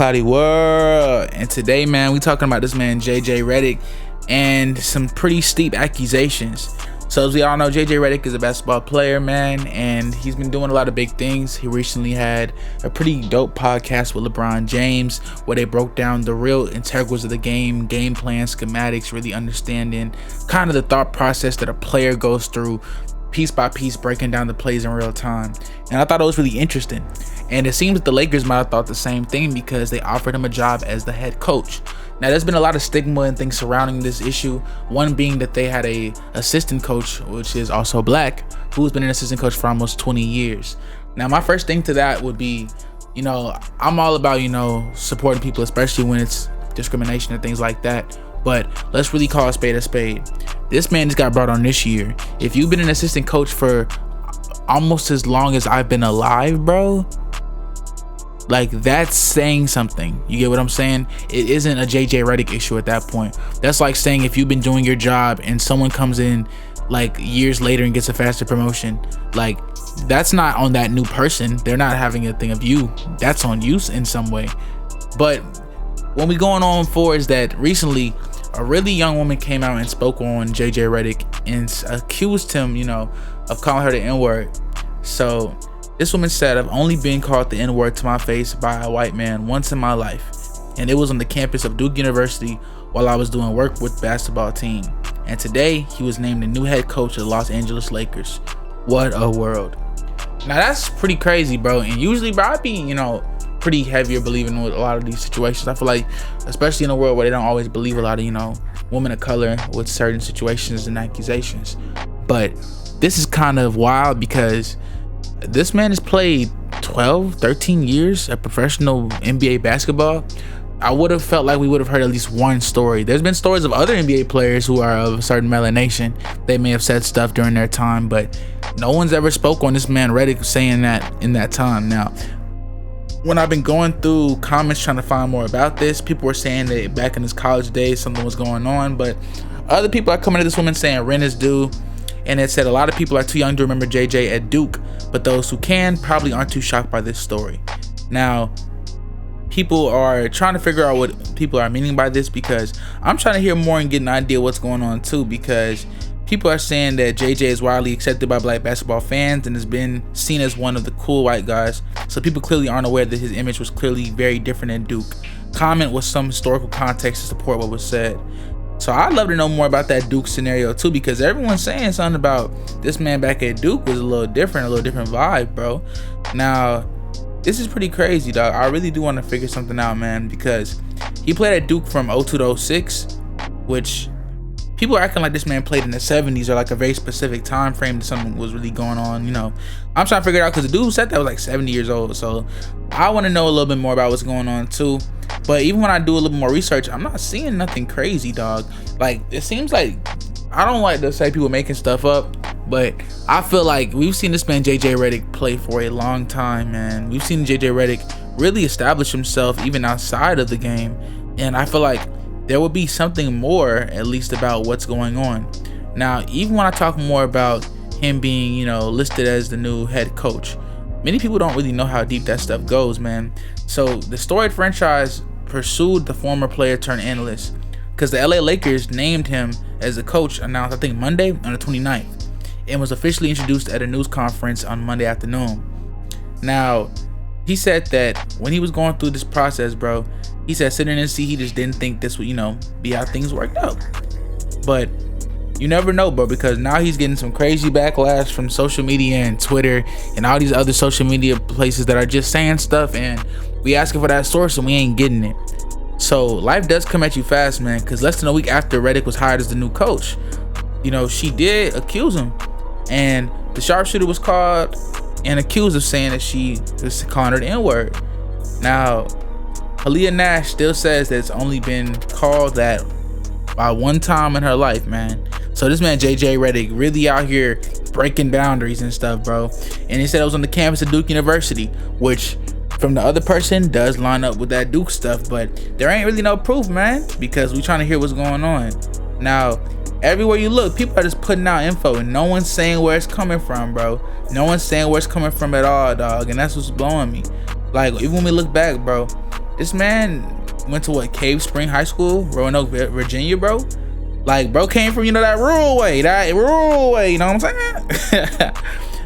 ClowdyWorld, and today, man, we talking about this man JJ Reddick and some pretty steep accusations. So as we all know, JJ Reddick is a basketball player, man, and he's been doing a lot of big things. He recently had a pretty dope podcast with LeBron James where they broke down the real integrals of the game plan, schematics, really understanding kind of the thought process that a player goes through piece by piece, breaking down the plays in real time. And I thought it was really interesting. And it seems that the Lakers might have thought the same thing because they offered him a job as the head coach. Now, there's been a lot of stigma and things surrounding this issue. One being that they had a assistant coach, which is also black, who's been an assistant coach for almost 20 years. Now, my first thing to that would be, I'm all about, supporting people, especially when it's discrimination and things like that. But let's really call a spade a spade. This man just got brought on this year. If you've been an assistant coach for almost as long as I've been alive, bro, like, that's saying something. You get what I'm saying? It isn't a JJ Reddick issue at that point. That's like saying if you've been doing your job and someone comes in like years later and gets a faster promotion, like, that's not on that new person. They're not having a thing of you. That's on you in some way. But what we going on for is that recently a really young woman came out and spoke on JJ Reddick and accused him, of calling her the N-word. So this woman said, "I've only been called the N-word to my face by a white man once in my life, and it was on the campus of Duke University while I was doing work with the basketball team. And today he was named the new head coach of the Los Angeles Lakers. What a world." Now that's pretty crazy, bro. And usually, bro, I'd be, pretty heavier believing with a lot of these situations. I feel like, especially in a world where they don't always believe a lot of, women of color with certain situations and accusations. But this is kind of wild because this man has played 12, 13 years of professional NBA basketball. I would have felt like we would have heard at least one story. There's been stories of other NBA players who are of a certain melanation. They may have said stuff during their time, but no one's ever spoke on this man Reddick saying that in that time. Now, when I've been going through comments trying to find more about this, people were saying that back in his college days something was going on, but other people are coming to this woman saying rent is due. And it said a lot of people are too young to remember JJ at Duke, but those who can probably aren't too shocked by this story. Now, people are trying to figure out what people are meaning by this, because I'm trying to hear more and get an idea what's going on too, because people are saying that JJ is widely accepted by black basketball fans and has been seen as one of the cool white guys. So people clearly aren't aware that his image was clearly very different at Duke. Comment with some historical context to support what was said. So I'd love to know more about that Duke scenario too, because everyone's saying something about this man back at Duke was a little different vibe, bro. Now, this is pretty crazy, dog. I really do want to figure something out, man, because he played at Duke from 02 to 06, which people are acting like this man played in the 70s or like a very specific time frame that something was really going on. I'm trying to figure it out because the dude said that was like 70 years old. So I want to know a little bit more about what's going on too. But even when I do a little more research, I'm not seeing nothing crazy, dog. Like, it seems like, I don't like to say people making stuff up, but I feel like we've seen this man JJ Reddick play for a long time, man. We've seen JJ Reddick really establish himself even outside of the game, and I feel like there will be something more, at least, about what's going on. Now, even when I talk more about him being, listed as the new head coach, many people don't really know how deep that stuff goes, man. So the storied franchise pursued the former player turned analyst because the LA Lakers named him as the coach, announced I think Monday on the 29th, and was officially introduced at a news conference on Monday afternoon. Now, he said that when he was going through this process, bro, he said sitting in his seat, he just didn't think this would, be how things worked out. But you never know, bro, because now he's getting some crazy backlash from social media and Twitter and all these other social media places that are just saying stuff, and we asking for that source and we ain't getting it. So life does come at you fast, man, because less than a week after Reddick was hired as the new coach, she did accuse him, and the sharpshooter was called and accused of saying that she was calling her the N-word. Now, Aaliyah Nash still says that it's only been called that by one time in her life, man. So this man JJ Reddick really out here breaking boundaries and stuff, bro. And he said it was on the campus of Duke University, which from the other person does line up with that Duke stuff, but there ain't really no proof, man, because we trying to hear what's going on. Now, everywhere you look, people are just putting out info and no one's saying where it's coming from, bro. No one's saying where it's coming from at all, dog, and that's what's blowing me. Like, even when we look back, bro, This man went to what, Cave Spring High School, Roanoke, Virginia, bro. Like, bro came from, that rural way, you know what I'm saying?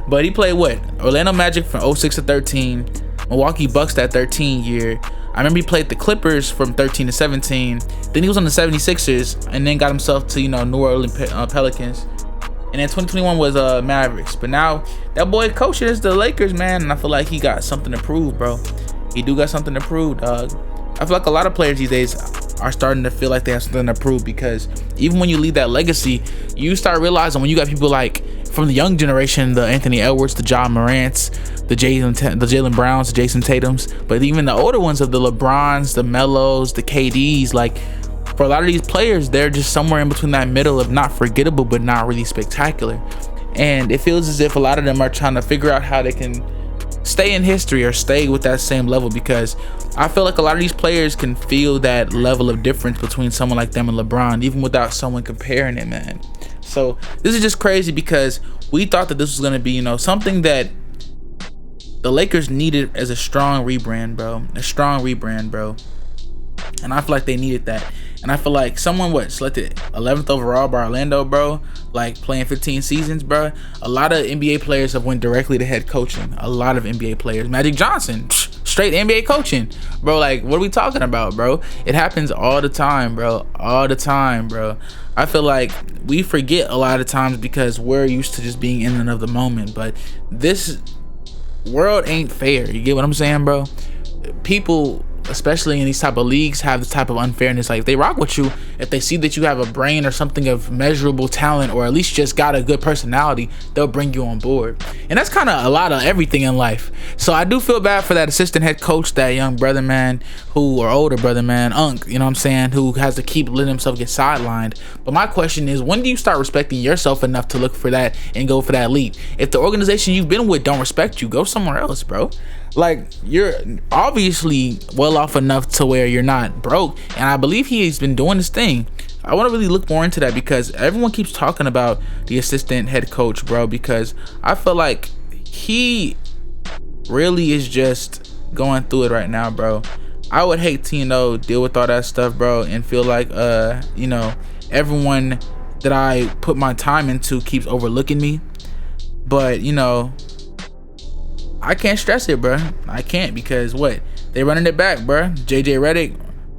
But he played what? Orlando Magic from 06 to 13, Milwaukee Bucks that 13 year. I remember he played the Clippers from 13 to 17. Then he was on the 76ers and then got himself to, New Orleans Pelicans. And then 2021 was Mavericks. But now that boy coaches the Lakers, man, and I feel like he got something to prove, bro. He do got something to prove, dog. I feel like a lot of players these days are starting to feel like they have something to prove, because even when you leave that legacy, you start realizing when you got people like from the young generation, the Anthony Edwards, the Ja Morants, the Jaylen Browns, the Jason Tatums, but even the older ones of the LeBrons, the Melos, the KDs, like for a lot of these players, they're just somewhere in between that middle of not forgettable but not really spectacular. And it feels as if a lot of them are trying to figure out how they can stay in history or stay with that same level, because I feel like a lot of these players can feel that level of difference between someone like them and LeBron, even without someone comparing it, man. So this is just crazy, because we thought that this was going to be, something that the Lakers needed as a strong rebrand, bro. And I feel like they needed that. And I feel like someone selected 11th overall by Orlando, bro, like playing 15 seasons, bro. A lot of NBA players have went directly to head coaching. A lot of NBA players. Magic Johnson, straight NBA coaching, bro. Like, what are we talking about, bro? It happens all the time, bro. All the time, bro. I feel like we forget a lot of times because we're used to just being in and of the moment. But this world ain't fair. You get what I'm saying, bro? People, especially in these type of leagues, have this type of unfairness. Like, if they rock with you, if they see that you have a brain or something of measurable talent, or at least just got a good personality, they'll bring you on board. And that's kind of a lot of everything in life. So I do feel bad for that assistant head coach, that young brother, man, or older brother, man, Unk, you know what I'm saying, who has to keep letting himself get sidelined. But my question is, when do you start respecting yourself enough to look for that and go for that leap? If the organization you've been with don't respect you, go somewhere else, bro. Like, you're obviously well off enough to where you're not broke, and I believe he's been doing this thing. I want to really look more into that, because everyone keeps talking about the assistant head coach, bro, because I feel like he really is just going through it right now, bro. I would hate to, deal with all that stuff, bro, and feel like, everyone that I put my time into keeps overlooking me. But, I can't stress it, bro. I can't, because they running it back, bro. JJ Reddick,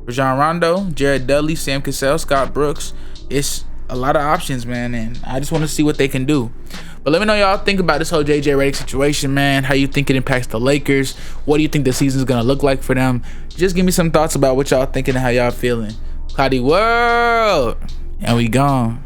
Rajon Rondo, Jared Dudley, Sam Cassell, Scott Brooks. It's a lot of options, man, and I just want to see what they can do. But let me know y'all think about this whole JJ Reddick situation, man. How you think it impacts the Lakers? What do you think the season's gonna look like for them? Just give me some thoughts about what y'all thinking and how y'all feeling. ClowdyWorld, and we gone.